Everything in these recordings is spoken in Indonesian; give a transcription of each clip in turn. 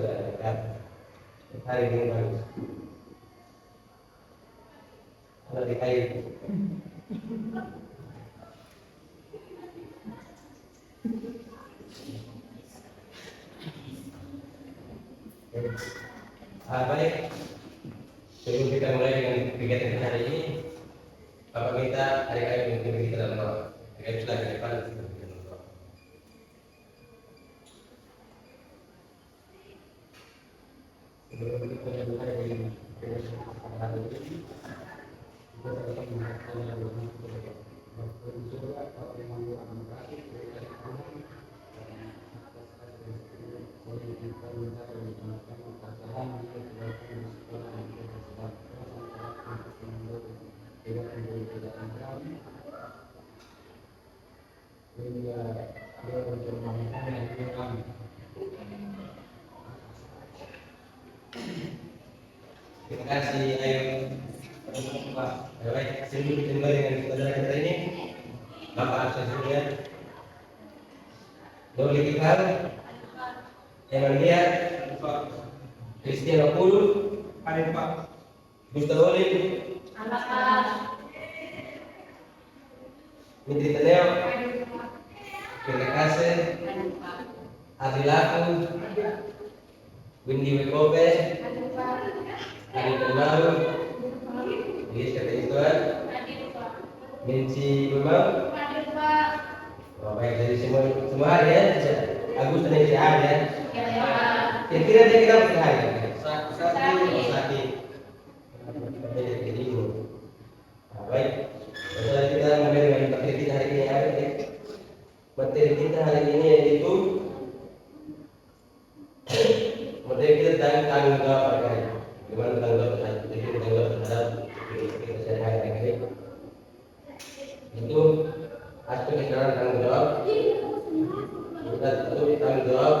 sudah dekat. Hari ini bagus. Kalau di kayu. Baik. Sebelum kita mulai dengan kegiatan kita hari ini, Bapak minta adik-adik memimpin kita dalam doa. Adik-adik sudah ke depan. Sebelum kita mulai dengan kegiatan hari ini, kita akan melakukan terima kasih. Ayo Pak. Baik, sebelum kita mulai dengan pelajaran kita ini, Bapak Asosiasi Doli Kikal, Emalia, Christian Apulu, Gustavo Olim, Mitri Teneo, terima kasih. Adilaku, Windy Wekobe, Adi Kenal, Yes, kata Iswan, Minci Memang, baik dari semua hari ya, Agus dan Isi hari ya. Kira-kira dia kenapa kita hari? Sakit. Jadi baik. Setelah kita mulai dengan materi kita hari ini materi kita hari ini yaitu materi kita tentang tanggung jawab terkait. Bagaimana tanggung jawab terhadap kita sehari-hari. Itu aspek kesadaran tanggung jawab. Untuk tanggung jawab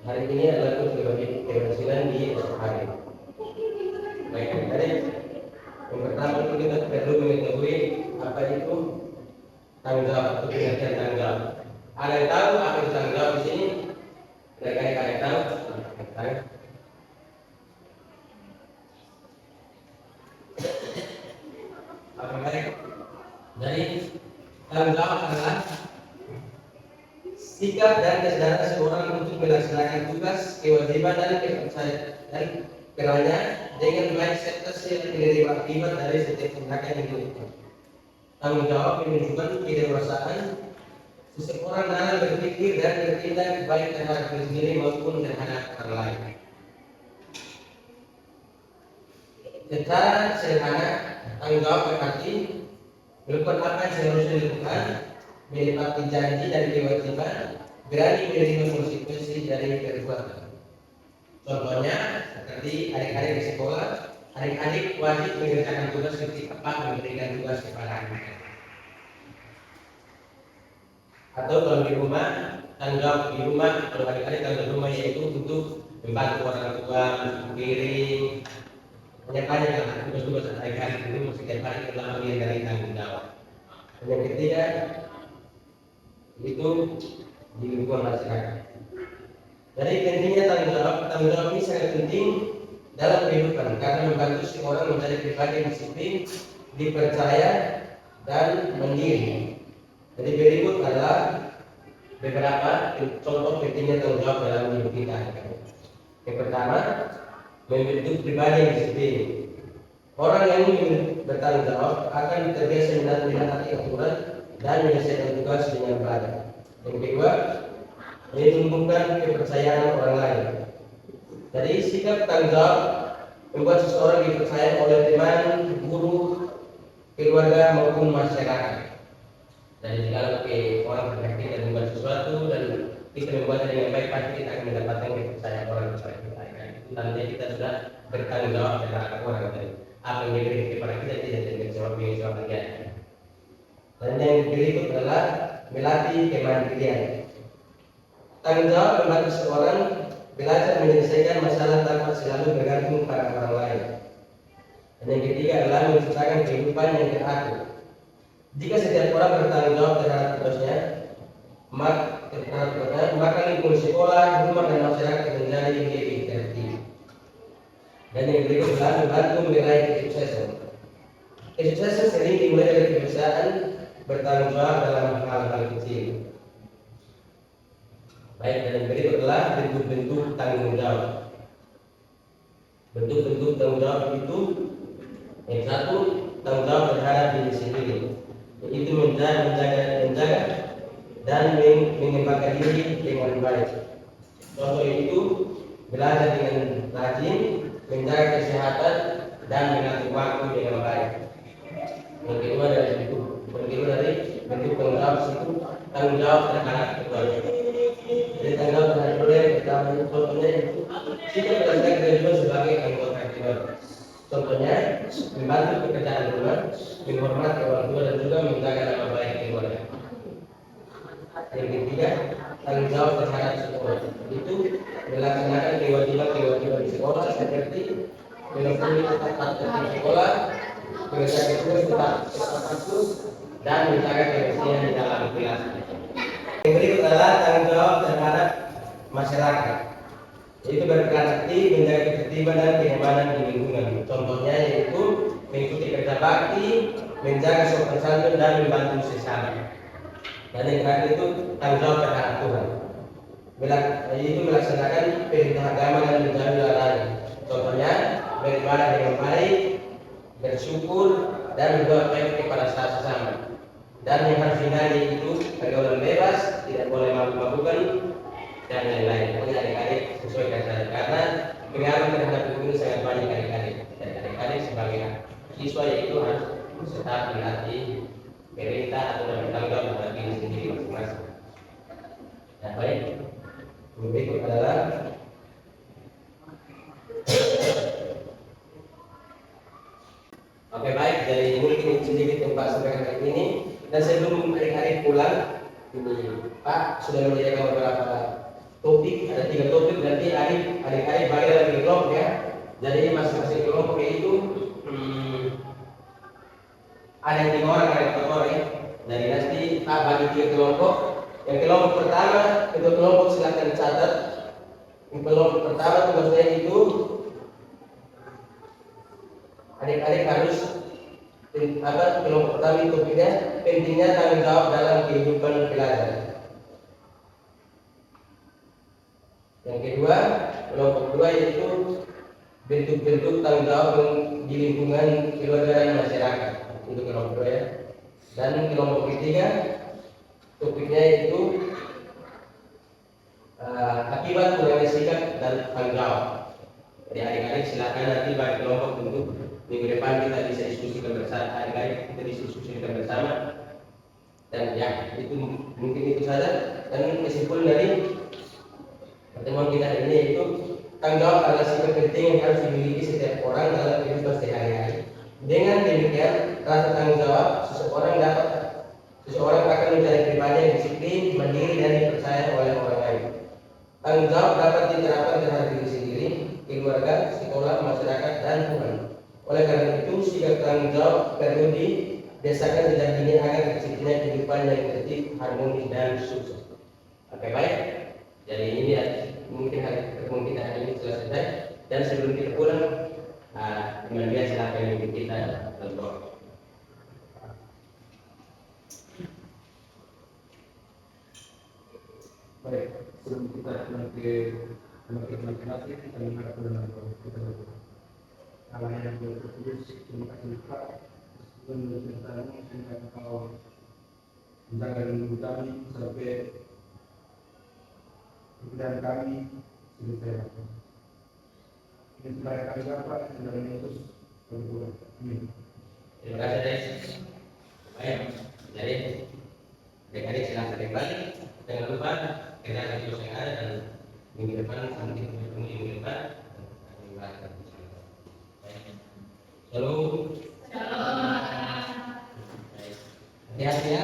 hari ini adalah sebagai keberhasilan di esok hari. Baik, jadi yang pertama itu kita perlu mengetahui apa itu tanggung jawab atau pengertian tanggung jawab. Ada yang tahu apa itu tanggung jawab di sini? Rekan-rekan ada yang tahu? Apa baik? Jadi tanggung jawab adalah sikap dan kesadaran seseorang untuk melaksanakan tugas, kewajiban dan kepercayaan kerana dengan mindset tersirat menerima akibat dari setiap tindakan yang dilakukan. Tanggung jawab menunjukkan kedewasaan seseorang dalam berpikir dan bertindak baik terhadap diri sendiri maupun terhadap orang lain. Secara sederhana, tanggung jawab berarti melakukan apa yang seharusnya dilakukan, menepati janji dan kewajiban, berani menerima konsekuensi dari perbuatan. Contohnya, seperti adik-adik di sekolah, adik-adik wajib mengerjakan tugas ketika Pak memberikan tugas kepada anak. Atau kalau di rumah, tanggung jawab di rumah, kalau adik-adik tanggung jawab rumah yaitu untuk membantu orang tua, mengiring, banyak-banyak tugas-tugas adik-adik itu setiap hari adalah bagian dari tanggung jawab. Dan yang ketiga, itu di lingkungan masyarakat. Jadi pentingnya tanggung jawab ini sangat penting dalam kehidupan karena membantu seorang menjadi pribadi yang disiplin, dipercaya dan mandiri. Jadi berikut adalah beberapa contoh pentingnya tanggung jawab dalam hidup kita. Yang pertama, membentuk pribadi yang disiplin. Orang yang bertanggung jawab akan terbiasa menaati aturan dan menyelesaikan tugas dengan baik. Yang kedua, menumbuhkan kepercayaan orang lain. Jadi sikap tanggung jawab membuat seseorang dipercaya oleh teman, guru, keluarga maupun masyarakat. Jadi kalau orang beraktif dan membuat sesuatu dan kita membuatnya dengan baik, pasti kita akan mendapatkan kepercayaan orang kepada kita. Itu tandanya kita sudah bertanggung jawab terhadap orang lain. Apa yang diberikan kepada kita tidak menjawab dia. Dan yang berikut adalah melatih kemandirian. Tanggung jawab membantu seorang belajar menyelesaikan masalah tanpa selalu bergantung pada orang lain. Dan yang ketiga adalah menciptakan kehidupan yang teratur. Jika setiap orang bertanggung jawab terhadap tugasnya, maka lingkungan sekolah, rumah dan masyarakat menjadi menjadi lebih tertib. Dan yang berikut adalah membantu menilai kesuksesan. Kesuksesan sering dimulai dari kebiasaan bertanggung jawab dalam hal-hal kecil. Baik, dan yang berikut adalah bentuk-bentuk tanggung jawab. Bentuk-bentuk tanggung jawab itu yang satu, tanggung jawab terhadap diri sendiri, yaitu menjaga dan mengembangkan diri dengan baik. Contoh itu belajar dengan rajin, menjaga kesehatan dan mengatur waktu dengan baik. Yang kedua dari bentuk tanggung jawab itu tanggung jawab terhadap keluarga. Jadi tanggung jawab terhadap keluarga yang pertama itu contohnya itu sikap berdasarkan kehidupan sebagai anggota keluarga. Contohnya membantu pekerjaan rumah, menghormati orang tua dan juga menjaga nama baik keluarga. Yang ketiga, tanggung jawab terhadap sekolah itu melaksanakan kewajiban di sekolah seperti menempuhi tatap sekolah, mengerjakan tugas tetap kasus dan menjaga kebersihan di dalam kelas. Yang berikut adalah tanggung jawab terhadap masyarakat, yaitu berperan aktif menjaga ketertiban dan kenyamanan di lingkungan. Contohnya yaitu mengikuti kerja bakti, menjaga sopan santun dan membantu sesama. Dan yang terakhir itu tanggung jawab terhadap Tuhan, yaitu melaksanakan perintah agama dan menjauhi larangan. Contohnya beribadah dengan baik, bersyukur dan berbuat baik kepada sesama. Dan yang harus dihindari itu pergaulan bebas, tidak boleh mabuk-mabukan dan lain-lain. Pokoknya adik-adik sesuaikan saja, karena pengaruh terhadap guru sangat banyak adik-adik. Dan adik-adik sebagai siswa yaitu harus tetap menaati perintah atau bertanggung jawab terhadap diri sendiri masing-masing. Nah, baik. Berikut adalah oke, baik. Jadi mungkin sedikit yang Pak sampaikan kali ini. Dan sebelum adik-adik pulang, ini Pak sudah menyediakan beberapa topik, ada 3 topik. Nanti adik-adik bagi dalam 3 kelompok ya. Jadi masing-masing kelompok itu ada yang 3 orang, ada yang 4 orang ya. Jadi nanti Pak bagi 3 kelompok. Yang kelompok pertama, itu kelompok silakan catat. Yang kelompok pertama tugasnya itu adik-adik harus kelompok pertama itu topiknya pentingnya tanggung jawab dalam kehidupan pelajar. Yang kedua, kelompok kedua yaitu bentuk-bentuk tanggung jawab di lingkungan keluarga dan masyarakat. Itu kelompok kedua ya. Dan kelompok ketiga topiknya itu akibat kurangnya sikap dan tanggung jawab. Jadi adik-adik silakan nanti bagi kelompok untuk minggu depan kita bisa diskusikan bersama, adik-adik kita diskusikan bersama. Dan ya itu mungkin itu saja. Dan kesimpulan dari pertemuan kita hari ini yaitu tanggung jawab adalah sikap penting yang harus dimiliki setiap orang dalam kehidupan sehari-hari. Dengan demikian rasa tanggung jawab seseorang akan menjadi pribadi yang disiplin, mandiri dan dipercaya oleh orang lain. Tanggung jawab dapat diterapkan terhadap diri sendiri, keluarga, sekolah, masyarakat, dan Tuhan. Oleh karena itu, sikap tanggung jawab perlu didesakan sejak dini agar terciptanya kehidupan yang tertib, harmonis, dan sukses. Oke, baik. Jadi ini ya, mungkin pertemuan kita hari ini sudah selesai. Dan sebelum kita pulang, teman dia silakan memimpin kita berdoa. Baik, sebelum kita pulang ke tempat kita masing-masing, kita menghadap dengan kita berdoa. Allah yang berkudus, terima kasih Pak. Sebelum bertemu, semoga Engkau menjaga dan menunggu kami sampai kemudian kami selesai. Ini sebagai kami Bapak dan dalam Yesus berdoa. Amin. Terima kasih Des. Baik, jadi adik-adik silakan kembali. Jangan lupa kerjaan itu yang ada dan minggu depan nanti bertemu minggu depan. Shalom. Hati-hati ya.